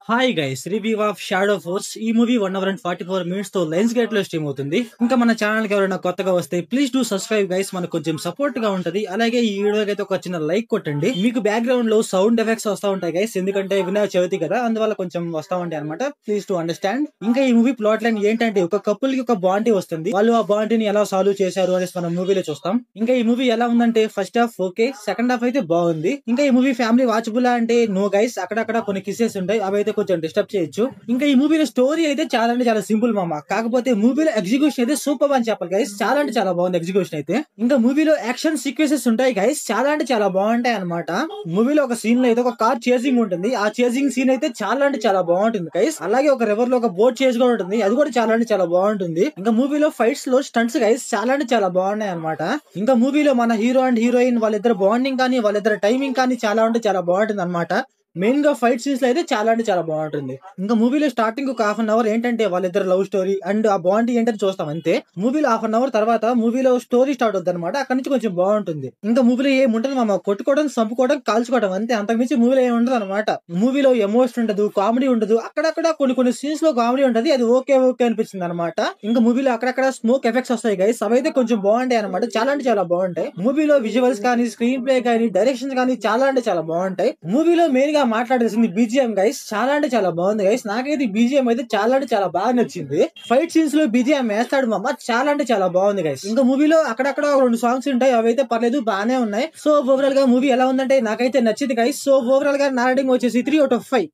Hi guys, review of shadow force. ఈ movie 1 hour and 44 minutes తో lens gate లో stream అవుతుంది. ఇంకా మన ఛానల్ కి ఎవరైనా కొత్తగా వస్తే ప్లీజ్ డూ సబ్స్క్రైబ్ గైస్, మనకు కొంచెం సపోర్ట్ గా ఉంటది. అలాగే ఈ వీడియోకి అయితే ఒక చిన్న లైక్ కొట్టండి. మీకు బ్యాక్గ్రౌండ్ లో సౌండ్ ఎఫెక్ట్స్ వస్తా ఉంటాయి గైస్, ఎందుకంటే వినాయక చవితి కదా, అందువల్ల కొంచెం వస్తా ఉంటాయి అనమాట. Please to understand. ఇంకా ఈ మూవీ ప్లాట్ లైన్ ఏంటంటే, ఒక కపుల్ కి ఒక బాండీ వస్తుంది. వాళ్ళు ఆ బాండీని ఎలా సాల్వ్ చేశారు అనేసి మనం మూవీలో చూస్తాం. ఇంకా ఈ మూవీ ఎలా ఉందంటే, first half okay, second half అయితే బాగుంది. ఇంకా ఈ మూవీ ఫ్యామిలీ వాచబుల్ అంటే నో గైస్, అక్కడక్కడ కొన్ని కిసెస్ ఉంటాయి, అవి అయితే కొంచెం డిస్టర్బ్ చేయొచ్చు. ఇంకా ఈ మూవీలో స్టోరీ అయితే చాలా అంటే చాలా సింపుల్ మామ, కాకపోతే మూవీలో ఎగ్జిక్యూషన్ అయితే సూపర్ అని చెప్పాలి గైస్. చాలా అంటే చాలా బాగుంది ఎగ్జిక్యూషన్ అయితే. ఇంకా మూవీలో యాక్షన్ సీక్వెన్సెస్ ఉంటాయి గైస్, చాలా అంటే చాలా బాగుంటాయి అనమాట. మూవీలో ఒక సీన్ లో అయితే ఒక కార్ చేసింగ్ ఉంటుంది, ఆ చేసింగ్ సీన్ అయితే చాలా అంటే చాలా బాగుంటుంది గైస్. అలాగే ఒక రివర్ లో ఒక బోట్ చేసి కూడా ఉంటుంది, అది కూడా చాలా అంటే చాలా బాగుంటుంది. ఇంకా మూవీలో ఫైట్స్ లో స్టంట్స్ గైస్ చాలా అంటే చాలా బాగున్నాయి అనమాట. ఇంకా మూవీలో మన హీరో అండ్ హీరోయిన్ వాళ్ళిద్దరు బాండింగ్ కానీ వాళ్ళిద్దరు టైమింగ్ కానీ చాలా అంటే చాలా బాగుంటుంది అనమాట. మెయిన్ గా ఫైట్ సీన్స్ లో అయితే చాలా అంటే చాలా బాగుంటుంది. ఇంకా మూవీలో స్టార్టింగ్ ఒక హాఫ్ ఏంటంటే వాళ్ళిద్దరు లవ్ స్టోరీ అండ్ ఆ బాండింగ్ ఏంటని చూస్తాం అంతే. మూవీలో హాఫ్ తర్వాత మూవీలో స్టోరీ స్టార్ట్ అవుతుంది అనమాట, అక్కడ నుంచి కొంచెం బాగుంటుంది. ఇంకా మూవీలో ఏముంటుంది మామ, కొట్టుకోవడం, చంపుకోవడం, కాల్చుకోవడం అంతే, అంతకుమించి మూవీలో ఏమి ఉండదు అనమాట. మూవీలో ఎమోషన్ ఉండదు, కామెడీ ఉండదు, అక్కడక్కడ కొన్ని కొన్ని సీన్స్ లో కామెడీ ఉంటది, అది ఓకే ఓకే అనిపిస్తుంది అనమాట. ఇంకా మూవీలో అక్కడక్కడ స్మోక్ ఎఫెక్ట్స్ వస్తాయి గైస్, అవైతే కొంచెం బాగుంటాయి అనమాట, చాలా అంటే చాలా బాగుంటాయి. మూవీలో విజువల్స్ కానీ, స్క్రీన్ ప్లే కానీ, డైరెక్షన్ కానీ చాలా అంటే చాలా బాగుంటాయి. మూవీలో మెయిన్ గా మాట్లాడాల్సింది బీజిఎం గైస్, చాలా అంటే చాలా బాగుంది గైస్. నాకైతే బీజిఎం అయితే చాలా అంటే చాలా బాగా నచ్చింది. ఫైట్ సీన్స్ లో బీజిఎం వేస్తాడు మామ, చాలా అంటే చాలా బాగుంది గైస్. ఇంకా మూవీలో అక్కడక్కడ 2 సాంగ్స్ ఉంటాయి, అవైతే పర్లేదు, బాగానే ఉన్నాయి. సో ఓవరాల్ గా మూవీ ఎలా ఉందంటే నాకైతే నచ్చింది గైస్. సో ఓవరాల్ గా నా రేటింగ్ వచ్చేసి 3/5.